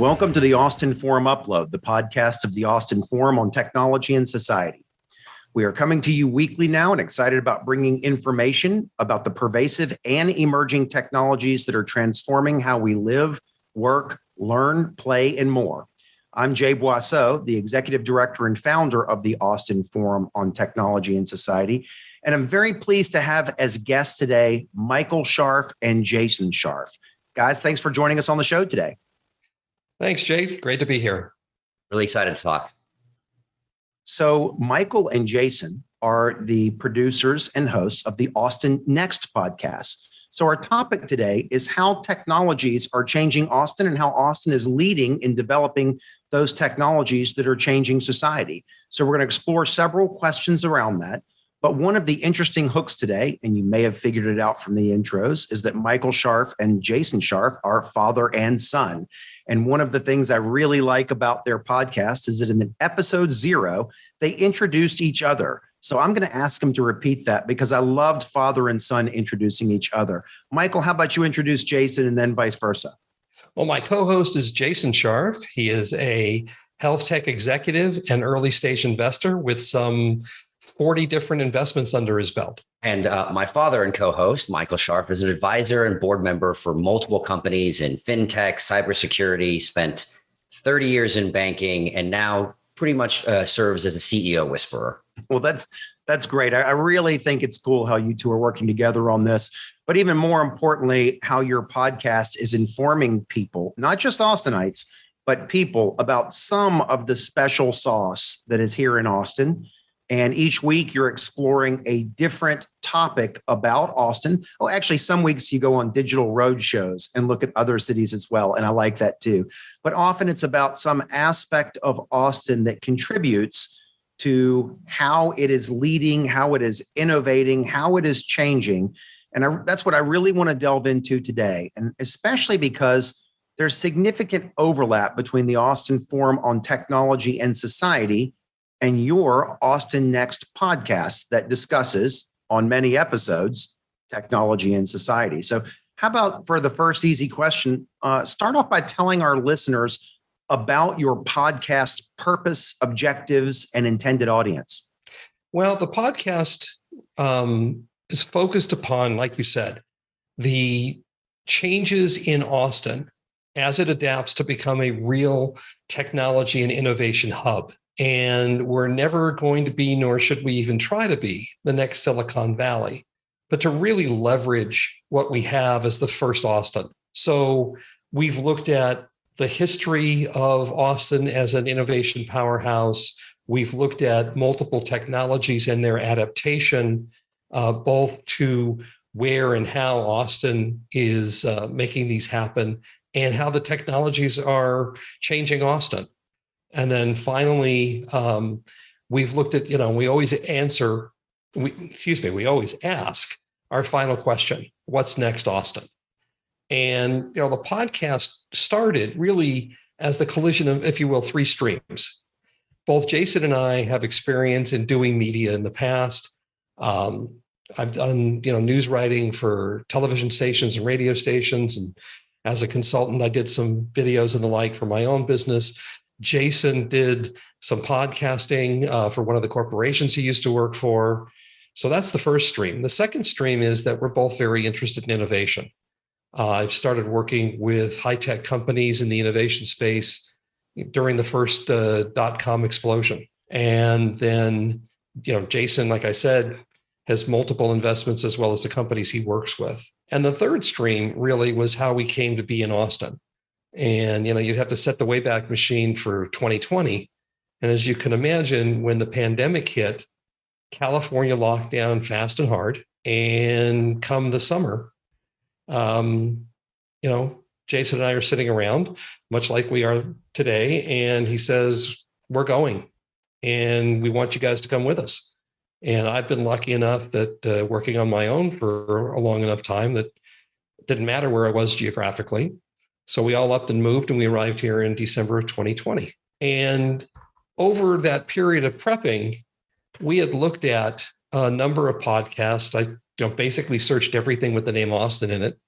Welcome to the Austin Forum Upload, the podcast of the Austin Forum on Technology and Society. We are coming to you weekly now and excited about bringing information about the pervasive and emerging technologies that are transforming how we live, work, learn, play, and more. I'm Jay Boisseau, the Executive Director and founder of the Austin Forum on Technology and Society. And I'm very pleased to have as guests today, Michael Scharf and Jason Scharf. Guys, thanks for joining us on the show today. Thanks, Jay. Great to be here. Really excited to talk. So Michael and Jason are the producers and hosts of the Austin Next podcast. So our topic today is how technologies are changing Austin and how Austin is leading in developing those technologies that are changing society. So we're going to explore several questions around that. But one of the interesting hooks today, and you may have figured it out from the intros, is that Michael Scharf and Jason Scharf are father and son. And one of the things I really like about their podcast is that in episode 0, they introduced each other. So I'm going to ask them to repeat that because I loved father and son introducing each other. Michael, how about you introduce Jason and then vice versa? Well, my co-host is Jason Scharf. He is a health tech executive and early stage investor with some 40 different investments under his belt. And my father and co-host, Michael Scharf, is an advisor and board member for multiple companies in fintech, cybersecurity, spent 30 years in banking, and now pretty much serves as a CEO whisperer. Well, that's great. I really think it's cool how you two are working together on this, but even more importantly, how your podcast is informing people, not just Austinites, but people about some of the special sauce that is here in Austin. And each week you're exploring a different topic about Austin. Oh, actually, some weeks you go on digital road shows and look at other cities as well. And I like that too. But often it's about some aspect of Austin that contributes to how it is leading, how it is innovating, how it is changing. And that's what I really want to delve into today. And especially because there's significant overlap between the Austin Forum on Technology and Society and your Austin Next podcast that discusses, on many episodes, technology and society. So how about for the first easy question, start off by telling our listeners about your podcast purpose, objectives, and intended audience. Well, the podcast is focused upon, like you said, the changes in Austin as it adapts to become a real technology and innovation hub. And we're never going to be, nor should we even try to be, the next Silicon Valley, but to really leverage what we have as the first Austin. So we've looked at the history of Austin as an innovation powerhouse. We've looked at multiple technologies and their adaptation, both to where and how Austin is making these happen and how the technologies are changing Austin. And then finally, we've looked at, we always ask our final question: what's next, Austin? And, the podcast started really as the collision of, if you will, 3 streams. Both Jason and I have experience in doing media in the past. I've done, news writing for television stations and radio stations. And as a consultant, I did some videos and the like for my own business. Jason did some podcasting for one of the corporations he used to work for. So that's the first stream. The second stream is that we're both very interested in innovation. I've started working with high-tech companies in the innovation space during the first dot-com explosion. And then, Jason, like I said, has multiple investments as well as the companies he works with. And the third stream really was how we came to be in Austin. And, you'd have to set the Wayback Machine for 2020. And as you can imagine, when the pandemic hit, California locked down fast and hard. And come the summer, Jason and I are sitting around, much like we are today. And he says, we're going and we want you guys to come with us. And I've been lucky enough that working on my own for a long enough time that it didn't matter where I was geographically. So we all upped and moved, and we arrived here in December of 2020. And over that period of prepping, we had looked at a number of podcasts. I basically searched everything with the name Austin in it,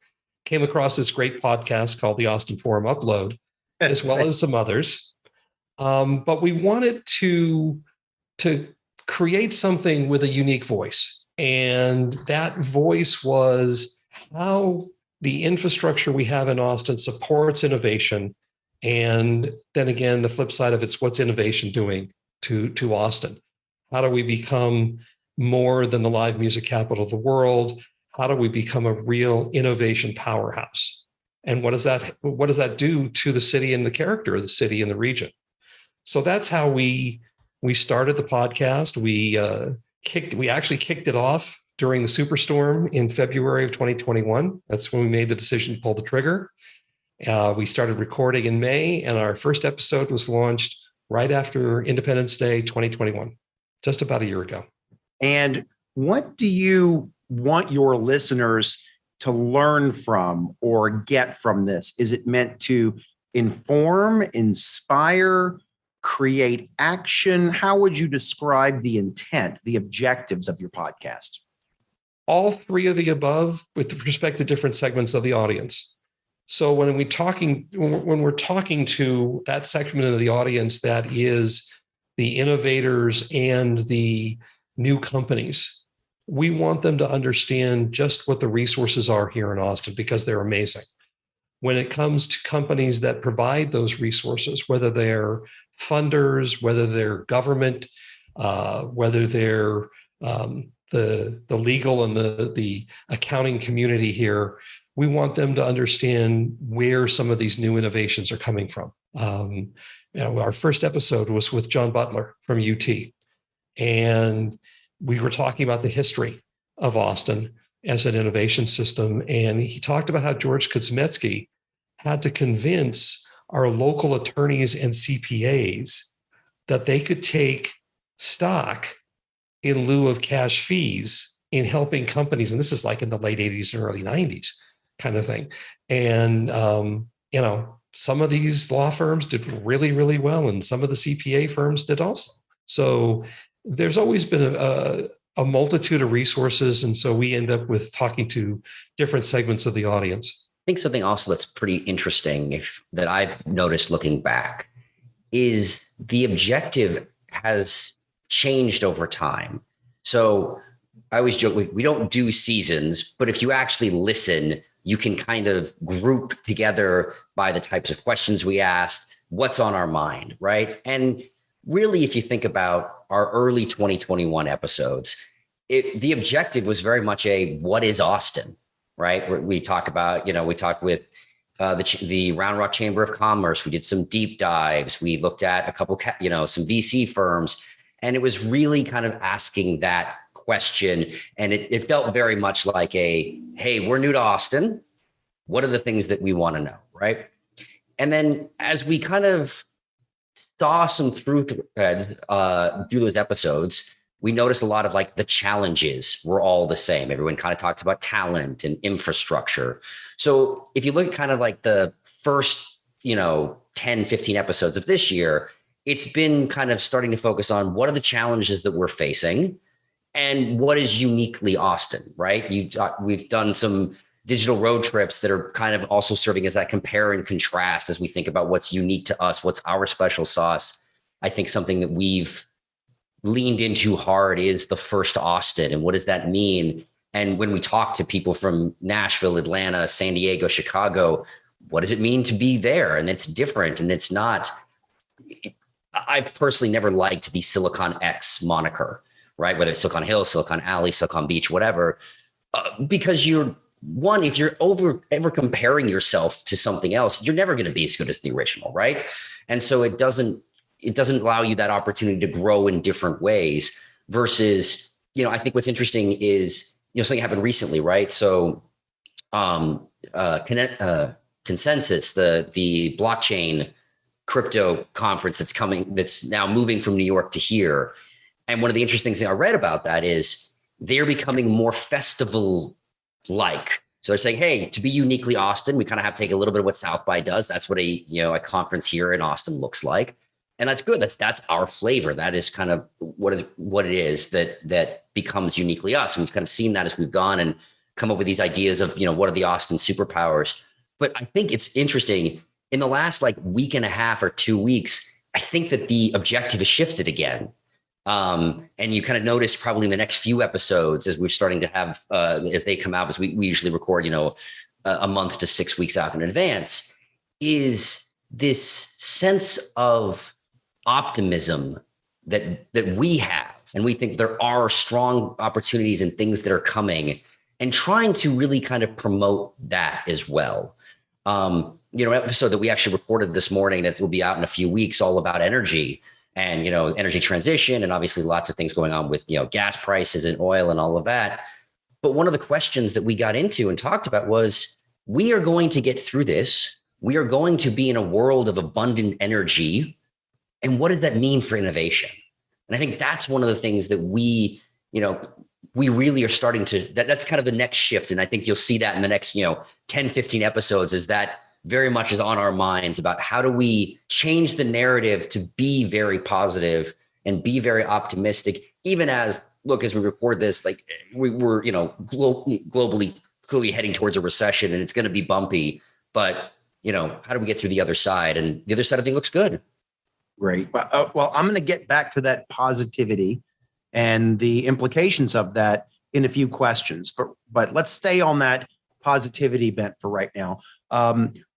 came across this great podcast called the Austin Forum Upload. as well as some others. But we wanted to create something with a unique voice. And that voice was how the infrastructure we have in Austin supports innovation. And then again, the flip side of it's what's innovation doing to Austin? How do we become more than the live music capital of the world? How do we become a real innovation powerhouse? And what does that do to the city and the character of the city and the region? So that's how we started the podcast. We actually kicked it off during the superstorm in February of 2021. That's when we made the decision to pull the trigger. We started recording in May, and our first episode was launched right after Independence Day 2021, just about a year ago. And what do you want your listeners to learn from or get from this? Is it meant to inform, inspire, create action? How would you describe the intent, the objectives of your podcast? All three of the above with respect to different segments of the audience. So when we're talking to that segment of the audience that is the innovators and the new companies, we want them to understand just what the resources are here in Austin because they're amazing. When it comes to companies that provide those resources, whether they're funders, whether they're government, whether they're the legal and the accounting community here, we want them to understand where some of these new innovations are coming from. Our first episode was with John Butler from UT, and we were talking about the history of Austin as an innovation system. And he talked about how George Kosmetsky had to convince our local attorneys and CPAs that they could take stock in lieu of cash fees in helping companies. And this is like in the late 80s and early 90s kind of thing. And, some of these law firms did really, really well, and some of the CPA firms did also. So there's always been a multitude of resources. And so we end up with talking to different segments of the audience. I think something also that's pretty interesting that I've noticed looking back is the objective has changed over time. So I always joke, we don't do seasons, but if you actually listen, you can kind of group together by the types of questions we asked, what's on our mind, right? And really, if you think about our early 2021 episodes, the objective was very much what is Austin, right? We talk about, we talked with the Round Rock Chamber of Commerce. We did some deep dives. We looked at a couple, some VC firms, and it was really kind of asking that question. And it felt very much like hey, we're new to Austin. What are the things that we want to know, right? And then as we kind of saw some through those episodes, we noticed a lot of the challenges were all the same. Everyone kind of talked about talent and infrastructure. So if you look at kind of the first, 10, 15 episodes of this year, it's been kind of starting to focus on what are the challenges that we're facing and what is uniquely Austin, right? We've done some digital road trips that are kind of also serving as that compare and contrast as we think about what's unique to us, what's our special sauce. I think something that we've leaned into hard is the first Austin. And what does that mean? And when we talk to people from Nashville, Atlanta, San Diego, Chicago, what does it mean to be there? And it's different. And it's not, I've personally never liked the Silicon X moniker, right? Whether it's Silicon Hill, Silicon Alley, Silicon Beach, whatever, because if you're ever comparing yourself to something else, you're never going to be as good as the original, right? And so it doesn't allow you that opportunity to grow in different ways versus, I think what's interesting is, something happened recently, right? So Consensus, the blockchain crypto conference that's now moving from New York to here. And one of the interesting things I read about that is they're becoming more festival-like. So they're saying, hey, to be uniquely Austin, we kind of have to take a little bit of what South by does. That's what a conference here in Austin looks like. And that's good. That's our flavor. That is kind of what it is that becomes uniquely us. And we've kind of seen that as we've gone and come up with these ideas of, what are the Austin superpowers. But I think it's interesting. in the last like week and a half or 2 weeks, I think that the objective has shifted again. And you kind of notice probably in the next few episodes as we're starting to have, as they come out, as we usually record, a month to 6 weeks out in advance, is this sense of optimism that we have. And we think there are strong opportunities and things that are coming, and trying to really kind of promote that as well. An episode that we actually recorded this morning that will be out in a few weeks, all about energy and, energy transition, and obviously lots of things going on with, gas prices and oil and all of that. But one of the questions that we got into and talked about was, we are going to get through this. We are going to be in a world of abundant energy. And what does that mean for innovation? And I think that's one of the things that we really are starting to, that's kind of the next shift. And I think you'll see that in the next, 10, 15 episodes, is that very much is on our minds about how do we change the narrative to be very positive and be very optimistic, even as we record this, like we're, globally clearly heading towards a recession, and it's going to be bumpy, but how do we get through the other side? And the other side of things looks good. Great. Well, I'm going to get back to that positivity and the implications of that in a few questions, but let's stay on that positivity bent for right now.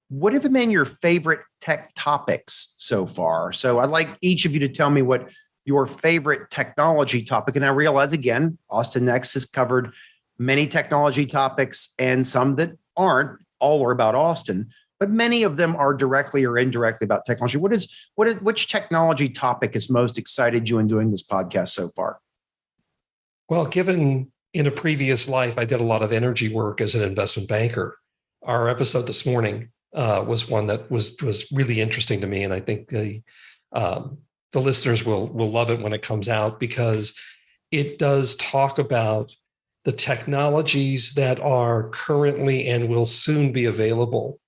What have been your favorite tech topics so far? So I'd like each of you to tell me what your favorite technology topic, and I realize again, Austinites has covered many technology topics and some that aren't. All are about Austin, but many of them are directly or indirectly about technology. Which technology topic has most excited you in doing this podcast so far? Well, given in a previous life, I did a lot of energy work as an investment banker. Our episode this morning was one that was really interesting to me, and I think the listeners will love it when it comes out, because it does talk about the technologies that are currently and will soon be available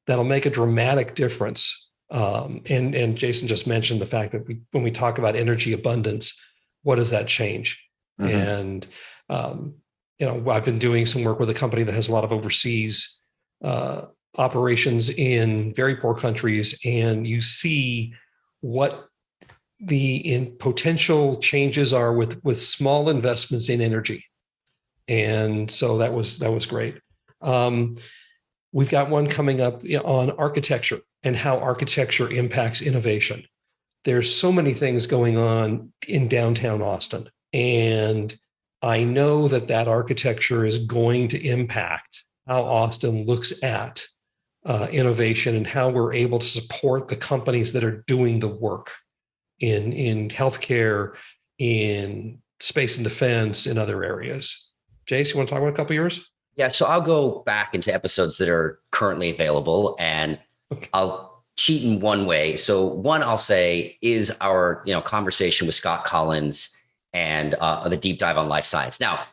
that'll make a dramatic difference. And Jason just mentioned the fact that when we talk about energy abundance, what does that change? Mm-hmm. And I've been doing some work with a company that has a lot of overseas operations in very poor countries, and you see what the potential changes are with small investments in energy. And so that was great. We've got one coming up on architecture and how architecture impacts innovation. There's so many things going on in downtown Austin, and I know that architecture is going to impact how Austin looks at innovation and how we're able to support the companies that are doing the work in healthcare, in space and defense, in other areas. Jace, you want to talk about a couple of yours? Yeah, so I'll go back into episodes that are currently available, and I'll cheat in one way. So one I'll say is our conversation with Scott Collins and the deep dive on life science. Now,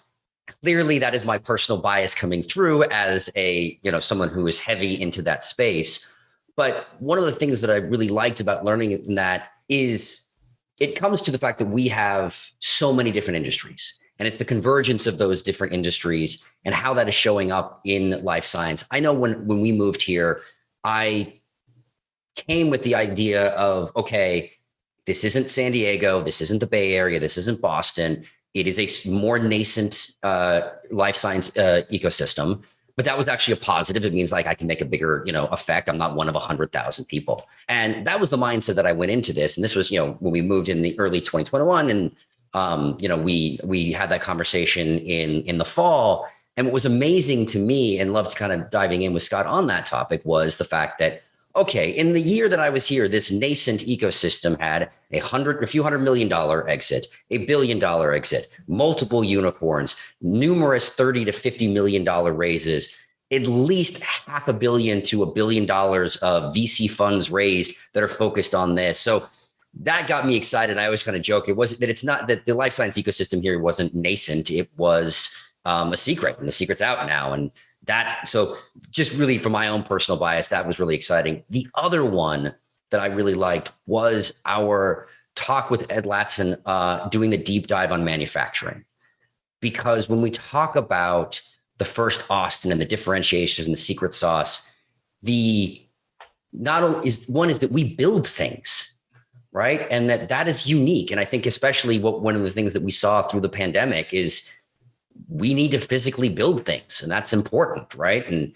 clearly that is my personal bias coming through as a someone who is heavy into that space. But one of the things that I really liked about learning in that is it comes to the fact that we have so many different industries. And it's the convergence of those different industries and how that is showing up in life science. I know when we moved here, I came with the idea of, okay, this isn't San Diego, this isn't the Bay Area, this isn't Boston. It is a more nascent life science ecosystem. But that was actually a positive. It means like I can make a bigger, effect. I'm not one of 100,000 people. And that was the mindset that I went into this. And this was, when we moved in the early 2021, and we had that conversation in the fall. And what was amazing to me, and loved kind of diving in with Scott on that topic, was the fact that, okay, in the year that I was here, this nascent ecosystem had a few $100 million exit, $1 billion exit, multiple unicorns, numerous $30 to $50 million raises, at least $500 million to $1 billion of VC funds raised that are focused on this. So that got me excited. I always kind of joke. It wasn't that it's not that the life science ecosystem here wasn't nascent. It was a secret, and the secret's out now. And so just really from my own personal bias, that was really exciting. The other one that I really liked was our talk with Ed Latson doing the deep dive on manufacturing. Because when we talk about the first Austin and the differentiations and the secret sauce, the not only is that we build things, right? And that is unique. And I think especially one of the things that we saw through the pandemic is we need to physically build things, and that's important, right? And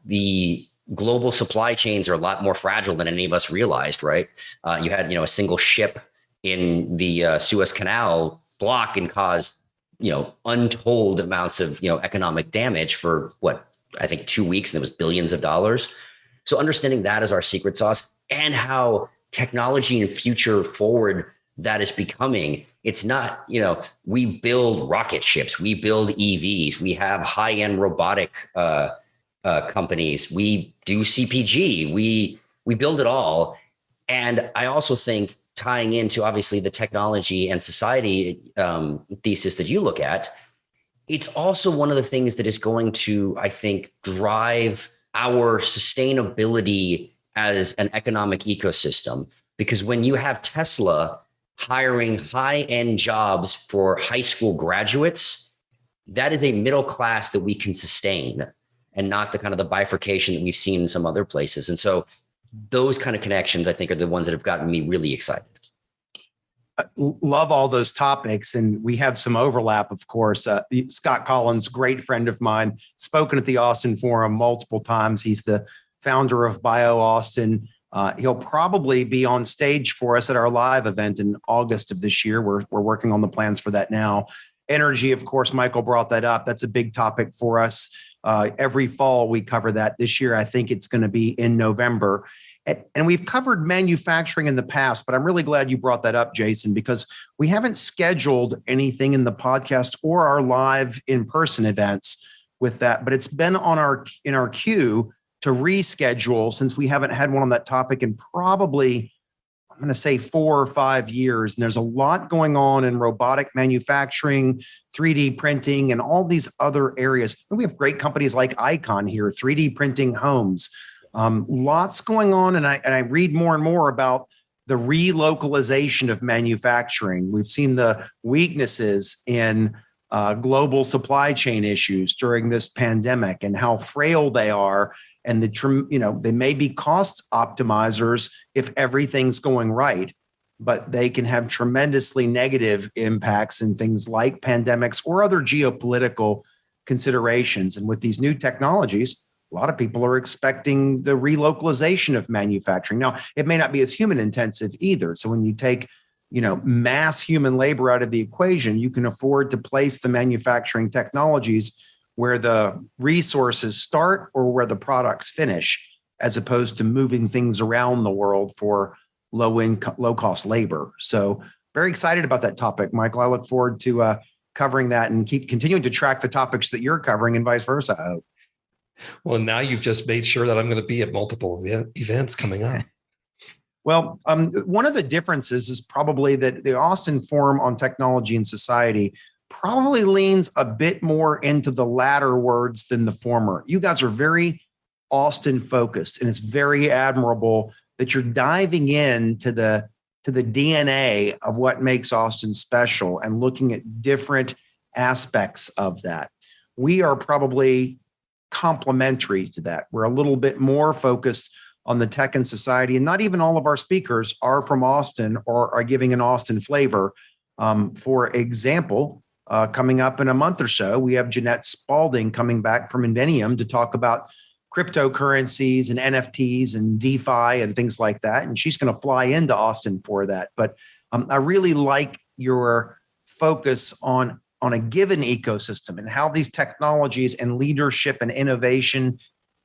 the global supply chains are a lot more fragile than any of us realized, right? You had, a single ship in the Suez Canal block and cause, untold amounts of, economic damage for I think 2 weeks, and it was billions of dollars. So understanding that as our secret sauce and how technology and future forward that is becoming, it's not, we build rocket ships, we build EVs, we have high-end robotic companies, we do CPG, we build it all. And I also think tying into obviously the technology and society thesis that you look at, it's also one of the things that is going to, I think, drive our sustainability as an economic ecosystem. Because when you have Tesla hiring high-end jobs for high school graduates, that is a middle class that we can sustain, and not the kind of the bifurcation that we've seen in some other places. And so those kind of connections, I think, are the ones that have gotten me really excited. Love all those topics. And we have some overlap, of course. Scott Collins, great friend of mine, spoken at the Austin Forum multiple times. He's the founder of BioAustin. He'll probably be on stage for us at our live event in August of this year. We're working on the plans for that now. Energy, of course, Michael brought that up. That's a big topic for us. Every fall we cover that. This year, I think it's going to be in November. And we've covered manufacturing in the past, but I'm really glad you brought that up, Jason, because we haven't scheduled anything in the podcast or our live in-person events with that. But it's been in our queue to reschedule, since we haven't had one on that topic in probably, I'm going to say 4 or 5 years. And there's a lot going on in robotic manufacturing, 3D printing, and all these other areas. And we have great companies like Icon here, 3D printing homes. Lots going on. And I read more and more about the relocalization of manufacturing. We've seen the weaknesses in global supply chain issues during this pandemic and how frail they are. And they may be cost optimizers if everything's going right, but they can have tremendously negative impacts in things like pandemics or other geopolitical considerations. And with these new technologies, a lot of people are expecting the relocalization of manufacturing. Now, it may not be as human intensive either. So when you take, mass human labor out of the equation, you can afford to place the manufacturing technologies where the resources start or where the products finish, as opposed to moving things around the world for low cost labor. So very excited about that topic, Michael. I look forward to covering that and keep continuing to track the topics that you're covering and vice versa, I hope. Well, now you've just made sure that I'm going to be at multiple events coming up. Well, one of the differences is probably that the Austin Forum on Technology and Society probably leans a bit more into the latter words than the former. You guys are very Austin focused, and it's very admirable that you're diving into the DNA of what makes Austin special and looking at different aspects of that. We are probably complementary to that. We're a little bit more focused on the tech and society, and not even all of our speakers are from Austin or are giving an Austin flavor. For example, coming up in a month or so, we have Jeanette Spalding coming back from Invenium to talk about cryptocurrencies and NFTs and DeFi and things like that. And she's going to fly into Austin for that. But I really like your focus on a given ecosystem and how these technologies and leadership and innovation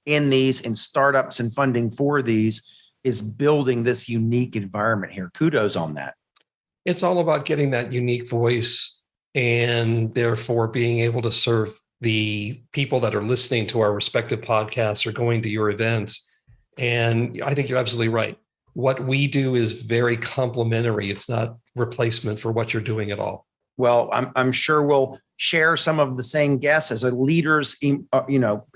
in these and startups and funding for these is building this unique environment here. Kudos on that. It's all about getting that unique voice and therefore being able to serve the people that are listening to our respective podcasts or going to your events. And I think you're absolutely right. What we do is very complementary. It's not replacement for what you're doing at all. Well, I'm sure we'll share some of the same guests as leaders,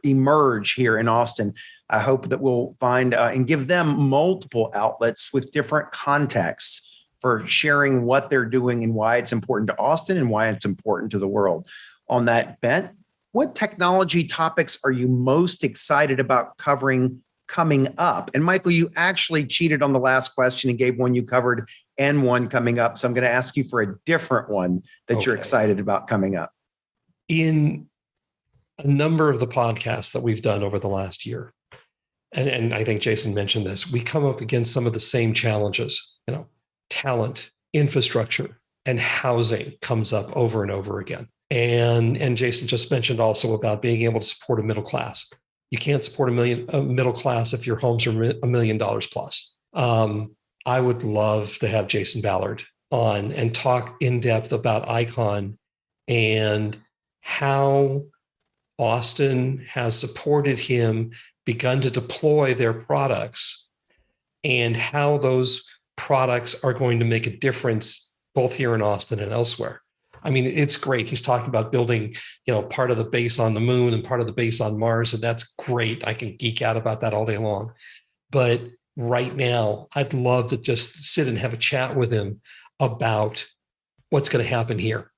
emerge here in Austin. I hope that we'll find and give them multiple outlets with different contexts for sharing what they're doing and why it's important to Austin and why it's important to the world. On that bent, what technology topics are you most excited about covering coming up. And Michael, you actually cheated on the last question and gave one you covered and one coming up. So I'm going to ask you for a different one that you're excited about coming up. In a number of the podcasts that we've done over the last year, and I think Jason mentioned this, we come up against some of the same challenges, talent, infrastructure, and housing comes up over and over again. And Jason just mentioned also about being able to support a middle class. You can't support a middle class if your homes are $1 million plus. I would love to have Jason Ballard on and talk in depth about Icon and how Austin has supported him, begun to deploy their products, and how those products are going to make a difference both here in Austin and elsewhere. I mean, it's great. He's talking about building, part of the base on the moon and part of the base on Mars, and that's great. I can geek out about that all day long. But right now, I'd love to just sit and have a chat with him about what's going to happen here.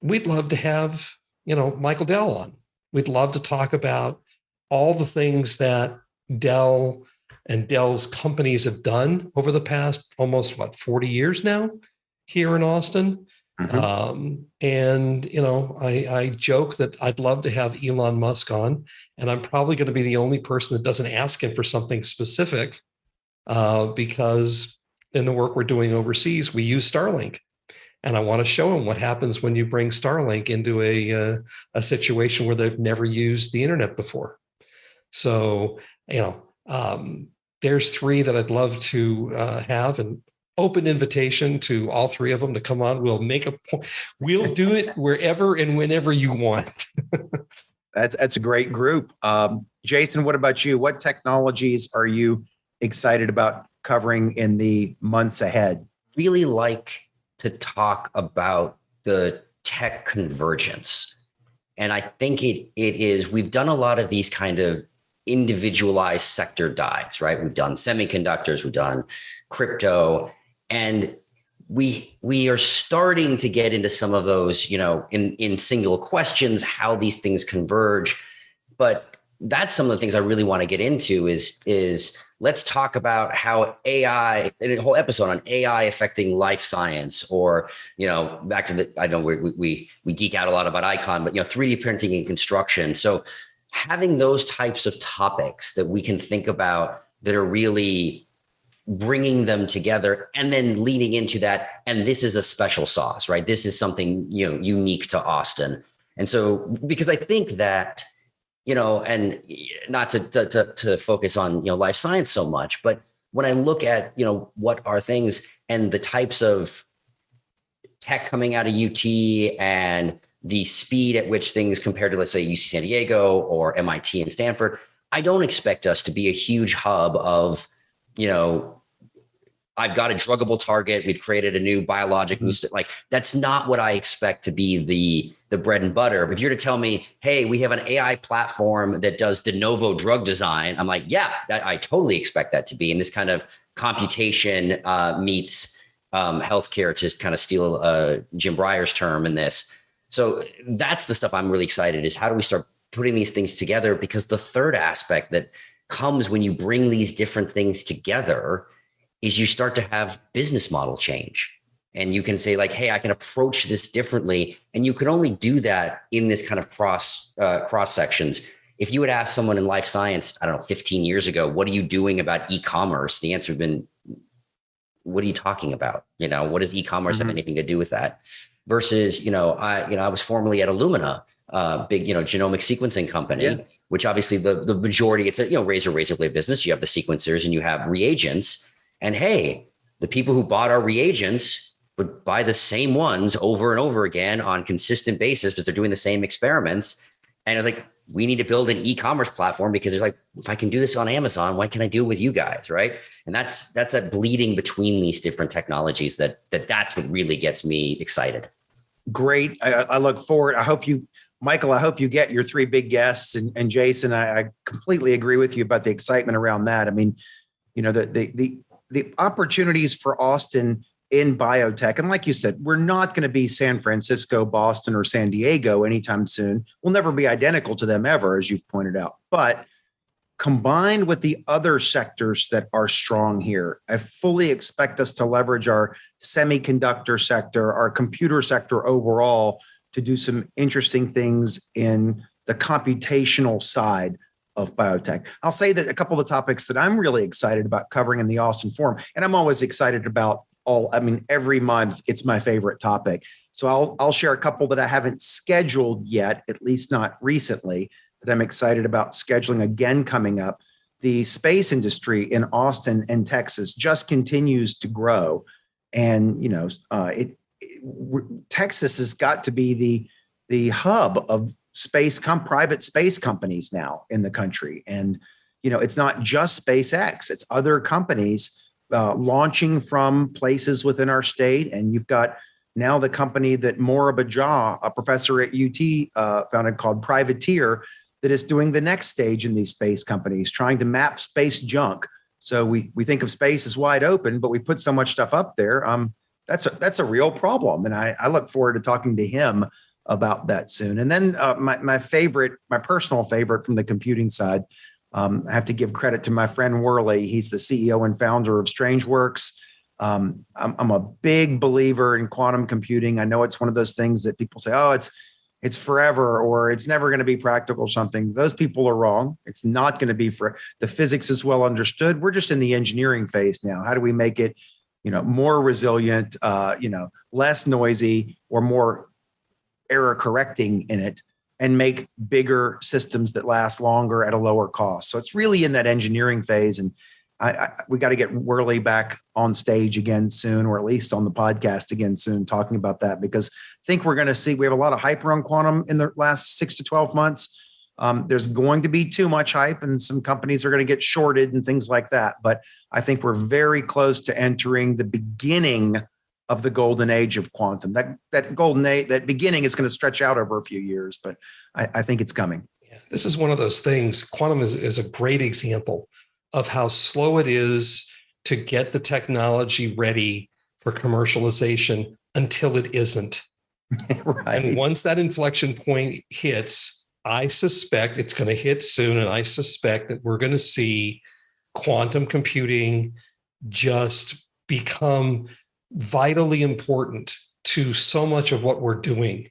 We'd love to have, Michael Dell on. We'd love to talk about all the things that Dell and Dell's companies have done over the past almost 40 years now here in Austin. Mm-hmm. I joke that I'd love to have Elon Musk on, and I'm probably going to be the only person that doesn't ask him for something specific, because in the work we're doing overseas, we use Starlink, and I want to show him what happens when you bring Starlink into a situation where they've never used the internet before. So, there's three that I'd love to have, and open invitation to all three of them to come on. We'll make a point. We'll do it wherever and whenever you want. That's a great group. Jason, what about you? What technologies are you excited about covering in the months ahead? Really like to talk about the tech convergence. And I think it is, we've done a lot of these kind of individualized sector dives, right? We've done semiconductors, we've done crypto, and we are starting to get into some of those, in single questions, how these things converge. But that's some of the things I really want to get into is let's talk about how AI, and a whole episode on AI affecting life science, or, back to I know we geek out a lot about Icon, but, 3D printing and construction. So having those types of topics that we can think about that are really bringing them together, and then leading into that. And this is a special sauce, right? This is something, unique to Austin. And so, because I think that, and not to focus on, life science so much, but when I look at, what are things and the types of tech coming out of UT and the speed at which things compared to, let's say, UC San Diego or MIT and Stanford, I don't expect us to be a huge hub of, I've got a druggable target. We've created a new biologic. Like, that's not what I expect to be the bread and butter. If you're to tell me, hey, we have an AI platform that does de novo drug design, I'm like, yeah, I totally expect that to be in this kind of computation meets healthcare, to kind of steal Jim Breyer's term in this. So that's the stuff I'm really excited is how do we start putting these things together? Because the third aspect that comes when you bring these different things together is you start to have business model change. And you can say like, hey, I can approach this differently. And you can only do that in this kind of cross sections. If you would ask someone in life science, 15 years ago, what are you doing about e-commerce? The answer would have been, what are you talking about? What does e-commerce have anything to do with that? Versus, I was formerly at Illumina, big, genomic sequencing company, which obviously the majority, it's a, razor blade business. You have the sequencers and you have reagents. And hey, the people who bought our reagents would buy the same ones over and over again on consistent basis because they're doing the same experiments. And I was like, we need to build an e-commerce platform because they're like, if I can do this on Amazon, why can't I do it with you guys, right? And that's that bleeding between these different technologies that's what really gets me excited. Great. I look forward. Michael, I hope you get your three big guests, and Jason, I completely agree with you about the excitement around that. I mean, the opportunities for Austin in biotech. And like you said, we're not going to be San Francisco, Boston, or San Diego anytime soon. We'll never be identical to them ever, as you've pointed out. But combined with the other sectors that are strong here. I fully expect us to leverage our semiconductor sector, our computer sector overall, to do some interesting things in the computational side of biotech. I'll say that a couple of the topics that I'm really excited about covering in the Austin Forum, and I'm always excited about every month, it's my favorite topic. So I'll share a couple that I haven't scheduled yet, at least not recently, that I'm excited about scheduling again coming up. The space industry in Austin and Texas just continues to grow. And, Texas has got to be the hub of private space companies now in the country. And, it's not just SpaceX, it's other companies launching from places within our state. And you've got now the company that Moraba Jah, a professor at UT, founded, called Privateer, that is doing the next stage in these space companies, trying to map space junk. So we think of space as wide open, but we put so much stuff up there. That's a real problem. And I look forward to talking to him about that soon. And then my personal favorite from the computing side, I have to give credit to my friend Worley. He's the CEO and founder of StrangeWorks. I'm a big believer in quantum computing. I know it's one of those things that people say, oh, it's forever, or it's never going to be practical or something. Those people are wrong. It's not going to be the physics is well understood. We're just in the engineering phase now. How do we make it, more resilient, less noisy, or more error correcting in it, and make bigger systems that last longer at a lower cost? So it's really in that engineering phase. And we got to get Worley back on stage again soon, or at least on the podcast again soon, talking about that, because I think we're going to see, we have a lot of hype around quantum in the last 6 to 12 months. There's going to be too much hype, and some companies are going to get shorted and things like that. But I think we're very close to entering the beginning of the golden age of quantum. That golden age, that beginning is going to stretch out over a few years, but I think it's coming. Yeah, this is one of those things. Quantum is a great example of how slow it is to get the technology ready for commercialization until it isn't. Right. And once that inflection point hits, I suspect it's going to hit soon. And I suspect that we're going to see quantum computing just become vitally important to so much of what we're doing,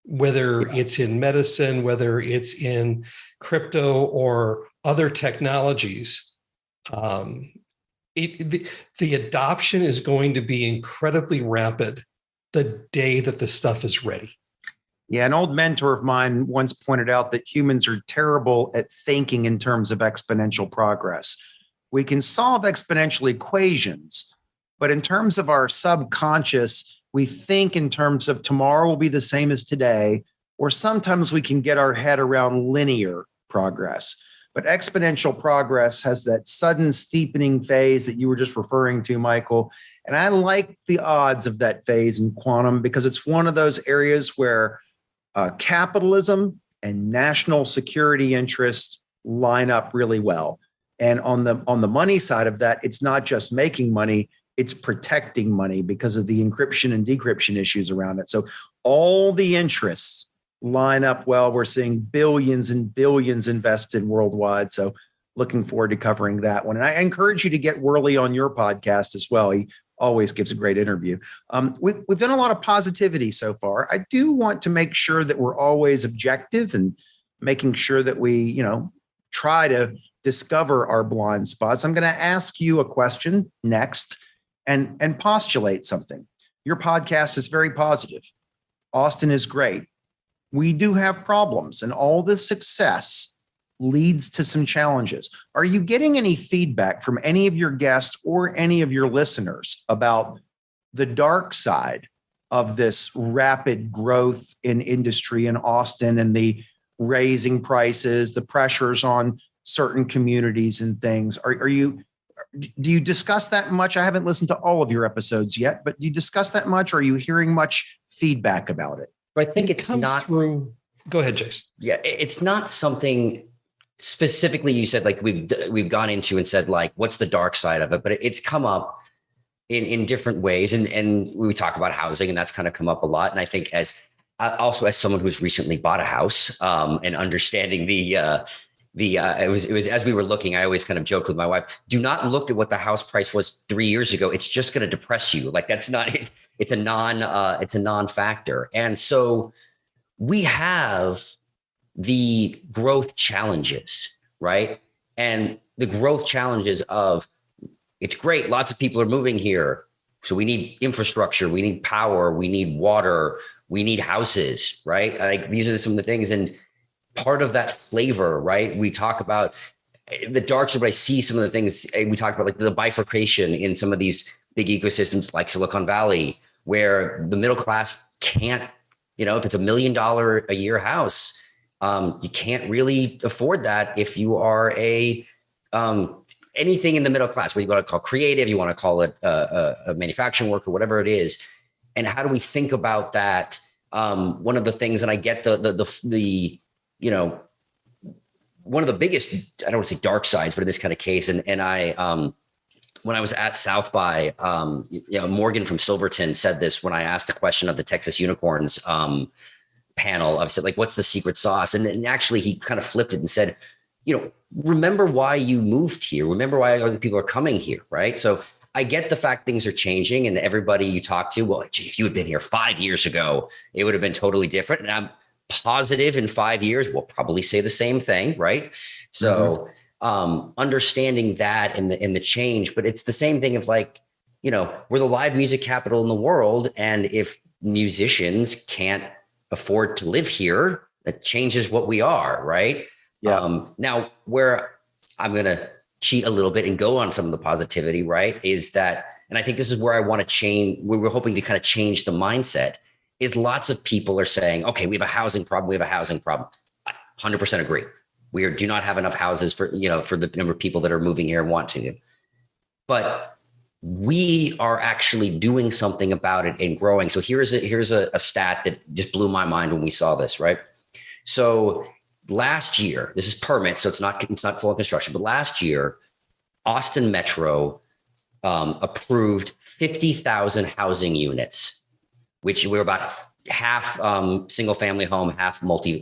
whether it's in medicine, whether it's in crypto or other technologies. The adoption is going to be incredibly rapid the day that the stuff is ready. Yeah, an old mentor of mine once pointed out that humans are terrible at thinking in terms of exponential progress. We can solve exponential equations, but in terms of our subconscious, we think in terms of tomorrow will be the same as today, or sometimes we can get our head around linear progress. But exponential progress has that sudden steepening phase that you were just referring to, Michael. And I like the odds of that phase in quantum, because it's one of those areas where capitalism and national security interests line up really well. And on the money side of that, it's not just making money, it's protecting money because of the encryption and decryption issues around it. So all the interests line up well. We're seeing billions and billions invested worldwide. So looking forward to covering that one. And I encourage you to get Worley on your podcast as well. He always gives a great interview. We've done a lot of positivity so far. I do want to make sure that we're always objective and making sure that we, try to discover our blind spots. I'm going to ask you a question next and postulate something. Your podcast is very positive. Austin is great. We do have problems, and all this success leads to some challenges. Are you getting any feedback from any of your guests or any of your listeners about the dark side of this rapid growth in industry in Austin and the raising prices, the pressures on certain communities and things? Do you discuss that much? I haven't listened to all of your episodes yet, but do you discuss that much? Or are you hearing much feedback about it? I think it's not through. Go ahead, Jason. Yeah, it's not something specifically you said, like we've gone into and said, like, what's the dark side of it? But it's come up in different ways. And we talk about housing, and that's kind of come up a lot. And I think as someone who's recently bought a house and understanding the it was as we were looking, I always kind of joked with my wife, do not look at what the house price was 3 years ago. It's just going to depress you. Like that's not it. It's a non-factor. And so we have the growth challenges, right? And the growth challenges of, it's great. Lots of people are moving here. So we need infrastructure, we need power, we need water, we need houses, right? Like these are some of the things. And part of that flavor, right? We talk about the dark side, but I see some of the things we talk about, like the bifurcation in some of these big ecosystems like Silicon Valley, where the middle class can't, if it's $1 million a year house, you can't really afford that if you are anything in the middle class, what you want to call creative, you want to call it a manufacturing worker, whatever it is. And how do we think about that? One of the things, and I get one of the biggest, I don't want to say dark sides, but in this kind of case, and I, when I was at South by, Morgan from Silverton said this when I asked the question of the Texas Unicorns panel. I said, like, what's the secret sauce? And actually he kind of flipped it and said, remember why you moved here. Remember why other people are coming here, right? So I get the fact things are changing, and everybody you talk to, well, gee, if you had been here 5 years ago, it would have been totally different. And I'm positive in 5 years, we'll probably say the same thing, right? So understanding that and the change, but it's the same thing of like, we're the live music capital in the world. And if musicians can't afford to live here, that changes what we are, right? Yeah. Now, where I'm going to cheat a little bit and go on some of the positivity, right, is that, and I think this is where I want to change, where we're hoping to kind of change the mindset, is lots of people are saying, okay, we have a housing problem. I 100% agree. We do not have enough houses for the number of people that are moving here and want to. But we are actually doing something about it and growing. So here's a stat that just blew my mind when we saw this, right? So last year, this is permit, so it's not full construction, but last year, Austin Metro approved 50,000 housing units, which we're about half single family home, half multi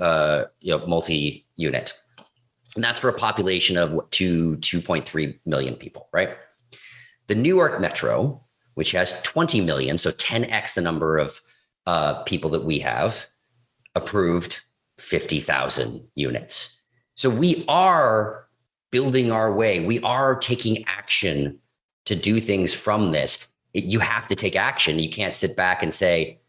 unit. And that's for a population of 2.3 million people, right? The New York Metro, which has 20 million, so 10x the number of people that we have, approved 50,000 units. So we are building our way. We are taking action to do things from this. You have to take action. You can't sit back and say,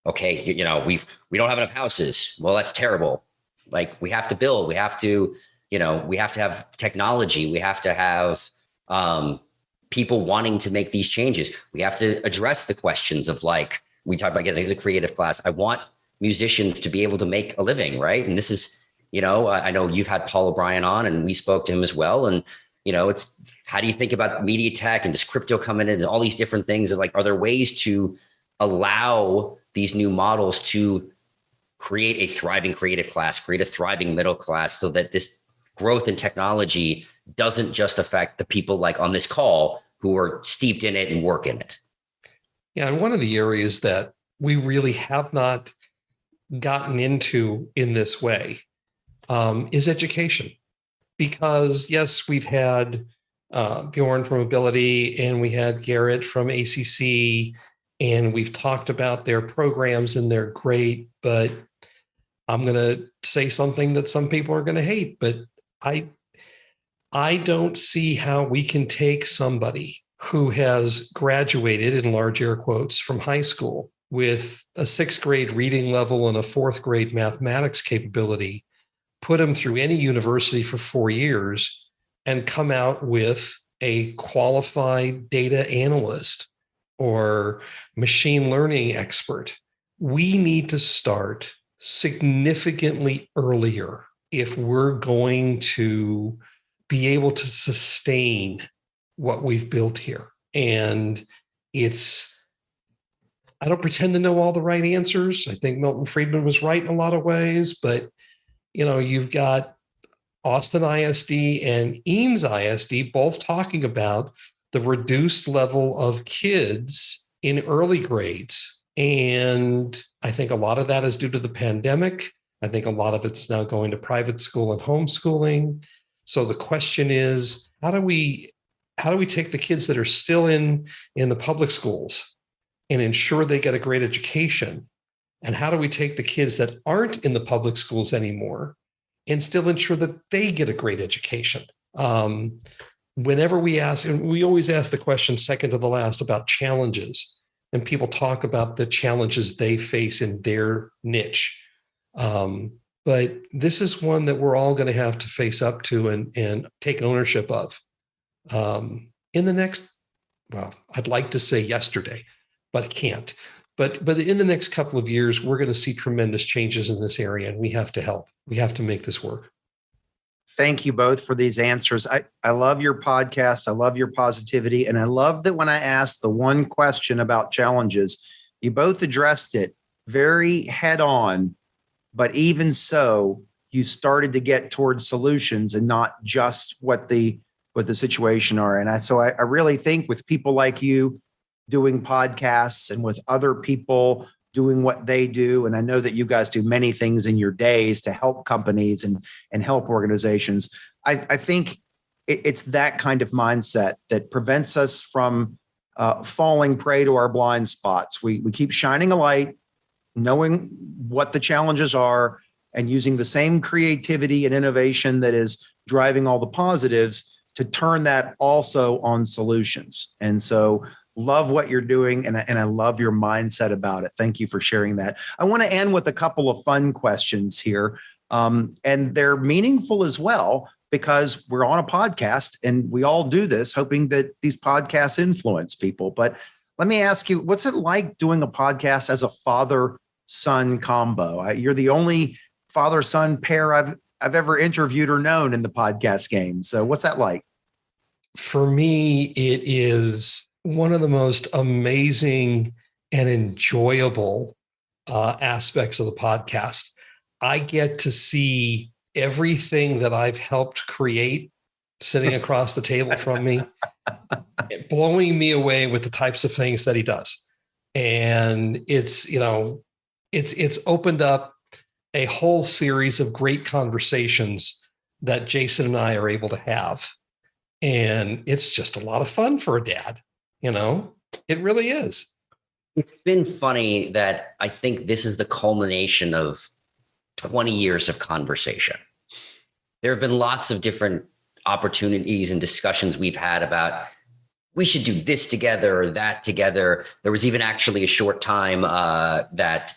okay, we don't have enough houses. Well, that's terrible. Like, we have to build, we have to have technology. We have to have people wanting to make these changes. We have to address the questions of, like, we talked about getting the creative class. I want musicians to be able to make a living, right? And this is, I know you've had Paul O'Brien on, and we spoke to him as well. And, it's, how do you think about media tech and does crypto come in and all these different things of, like, are there ways to allow these new models to create a thriving creative class, create a thriving middle class, so that this growth in technology doesn't just affect the people like on this call who are steeped in it and work in it? Yeah. And one of the areas that we really have not gotten into in this way is education. Because yes, we've had Bjorn from Ability, and we had Garrett from ACC, and we've talked about their programs, and they're great, but I'm going to say something that some people are going to hate, but I don't see how we can take somebody who has graduated, in large air quotes, from high school with a 6th grade reading level and a 4th grade mathematics capability, put them through any university for 4 years, and come out with a qualified data analyst or machine learning expert. We need to start significantly earlier if we're going to be able to sustain what we've built here. And I don't pretend to know all the right answers. I think Milton Friedman was right in a lot of ways, but you've got Austin ISD and Eames ISD both talking about the reduced level of kids in early grades. And I think a lot of that is due to the pandemic. I think a lot of it's now going to private school and homeschooling. So the question is, how do we take the kids that are still in the public schools and ensure they get a great education? And how do we take the kids that aren't in the public schools anymore and still ensure that they get a great education? Whenever we ask, and we always ask the question second to the last about challenges, and people talk about the challenges they face in their niche. But this is one that we're all going to have to face up to and take ownership of in the next, well, I'd like to say yesterday, but can't. But in the next couple of years, we're going to see tremendous changes in this area, and we have to help. We have to make this work. Thank you both for these answers. I love your podcast. I love your positivity. And I love that when I asked the one question about challenges, you both addressed it very head on. But even so, you started to get towards solutions and not just what the situation are. And so I really think with people like you doing podcasts and with other people doing what they do, and I know that you guys do many things in your days to help companies and help organizations. I think it's that kind of mindset that prevents us from falling prey to our blind spots. We keep shining a light, knowing what the challenges are, and using the same creativity and innovation that is driving all the positives to turn that also on solutions. And so love what you're doing, and I love your mindset about it. Thank you for sharing that. I want to end with a couple of fun questions here, and they're meaningful as well because we're on a podcast, and we all do this hoping that these podcasts influence people. But let me ask you, what's it like doing a podcast as a father-son combo? You're the only father-son pair I've ever interviewed or known in the podcast game. So what's that like? For me, it is one of the most amazing and enjoyable aspects of the podcast. I get to see everything that I've helped create sitting across the table from me, blowing me away with the types of things that he does. And it's opened up a whole series of great conversations that Jason and I are able to have. And it's just a lot of fun for a dad. It really is. It's been funny that I think this is the culmination of 20 years of conversation. There have been lots of different opportunities and discussions we've had about we should do this together or that together. There was even actually a short time that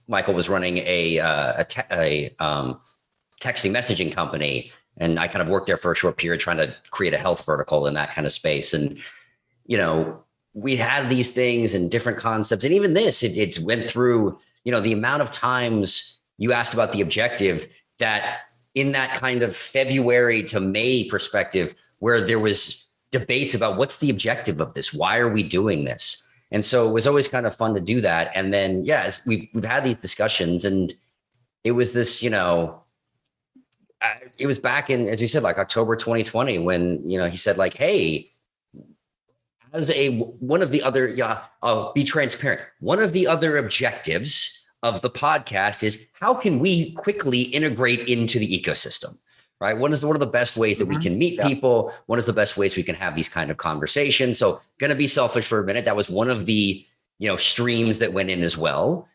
Michael was running a texting messaging company. And I kind of worked there for a short period trying to create a health vertical in that kind of space. And, we had these things and different concepts. And even this, it went through, the amount of times you asked about the objective that in that kind of February to May perspective, where there was debates about what's the objective of this? Why are we doing this? And so it was always kind of fun to do that. And then, yes, we've had these discussions, and it was this, it was back in, as you said, like October 2020, when, he said like, hey, as one of the other, I'll be transparent. One of the other objectives of the podcast is how can we quickly integrate into the ecosystem, right? What is one of the best ways that we can meet people? What is the best ways we can have these kind of conversations? So going to be selfish for a minute. That was one of the, streams that went in as well.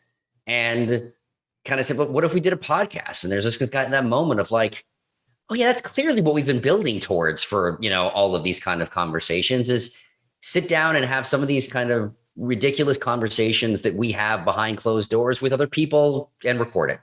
And kind of said, but what if we did a podcast? And there's just got that moment of like, oh yeah, that's clearly what we've been building towards for, all of these kind of conversations is sit down and have some of these kind of ridiculous conversations that we have behind closed doors with other people and record it.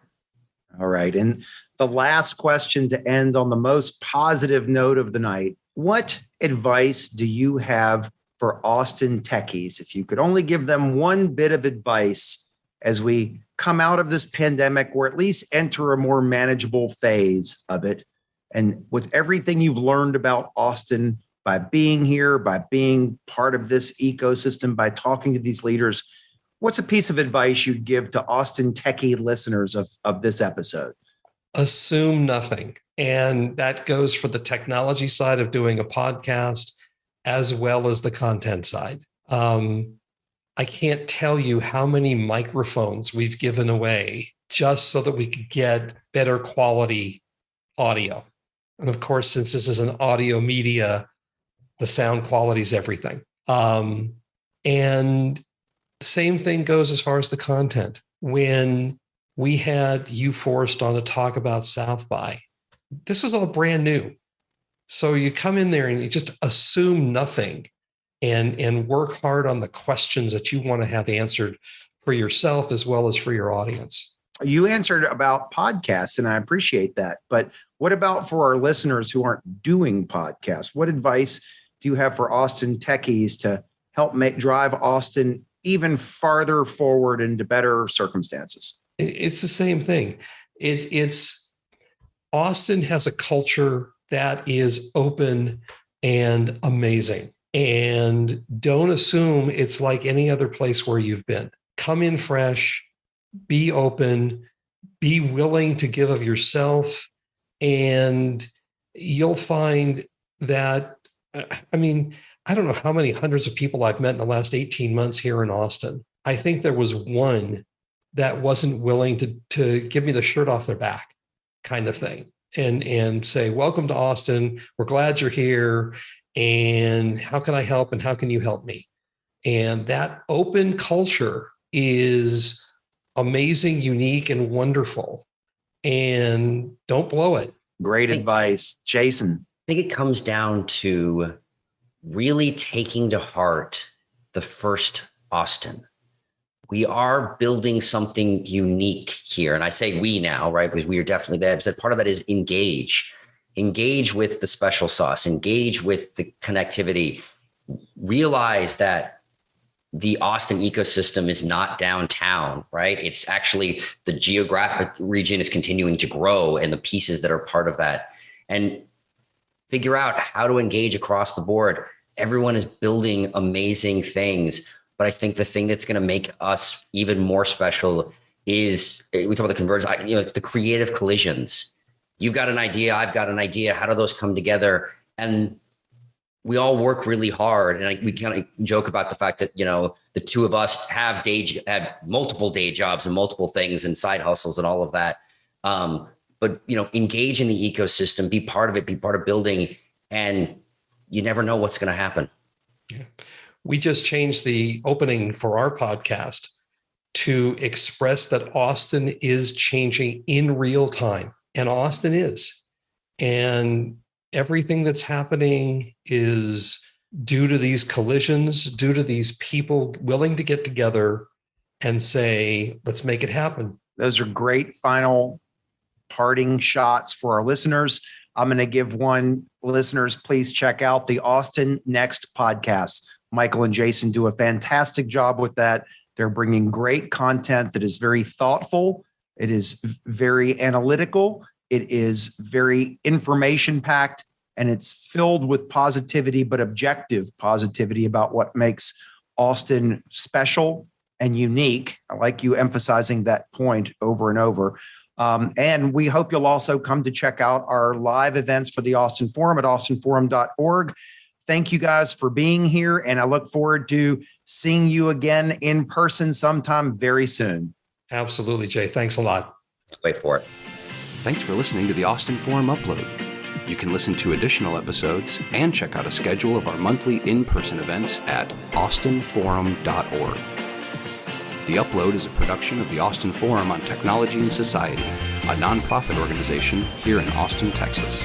All right. And the last question to end on the most positive note of the night, what advice do you have for Austin techies? If you could only give them one bit of advice as we come out of this pandemic, or at least enter a more manageable phase of it. And with everything you've learned about Austin by being here, by being part of this ecosystem, by talking to these leaders, what's a piece of advice you'd give to Austin techie listeners of this episode? Assume nothing. And that goes for the technology side of doing a podcast as well as the content side. I can't tell you how many microphones we've given away just so that we could get better quality audio. And of course, since this is an audio media, the sound quality is everything. And the same thing goes as far as the content. When we had you forced on to talk about South by, this is all brand new. So you come in there and you just assume nothing and work hard on the questions that you want to have answered for yourself as well as for your audience. You answered about podcasts, and I appreciate that. But what about for our listeners who aren't doing podcasts? What advice do you have for Austin techies to help drive Austin even farther forward into better circumstances? It's the same thing. It's Austin has a culture that is open and amazing. And don't assume it's like any other place where you've been. Come in fresh, be open, be willing to give of yourself, and you'll find that, I mean, I don't know how many hundreds of people I've met in the last 18 months here in Austin. I think there was one that wasn't willing to give me the shirt off their back kind of thing and say, welcome to Austin. We're glad you're here. And how can I help? And how can you help me? And that open culture is amazing, unique, and wonderful. And don't blow it. Great advice. Jason. I think it comes down to really taking to heart the first Austin. We are building something unique here. And I say we now, right? Because we are definitely that. So part of that is engage with the special sauce, engage with the connectivity, realize that the Austin ecosystem is not downtown, right? It's actually the geographic region is continuing to grow and the pieces that are part of that, and figure out how to engage across the board. Everyone is building amazing things, but I think the thing that's going to make us even more special is, we talk about the convergence, it's the creative collisions. You've got an idea, I've got an idea. How do those come together? And we all work really hard. And we kind of joke about the fact that, the two of us have multiple day jobs and multiple things and side hustles and all of that. But, engage in the ecosystem, be part of it, be part of building, and you never know what's going to happen. Yeah. We just changed the opening for our podcast to express that Austin is changing in real time. And Austin is. And everything that's happening is due to these collisions, due to these people willing to get together and say, let's make it happen. Those are great final parting shots for our listeners. I'm going to give one. Listeners, please check out the Austin Next podcast. Michael and Jason do a fantastic job with that. They're bringing great content that is very thoughtful. It is very analytical. It is very information packed, and it's filled with positivity, but objective positivity about what makes Austin special and unique. I like you emphasizing that point over and over. And we hope you'll also come to check out our live events for the Austin Forum at austinforum.org. Thank you guys for being here, and I look forward to seeing you again in person sometime very soon. Absolutely, Jay. Thanks a lot. Wait for it. Thanks for listening to the Austin Forum Upload. You can listen to additional episodes and check out a schedule of our monthly in-person events at austinforum.org. The Upload is a production of the Austin Forum on Technology and Society, a nonprofit organization here in Austin, Texas.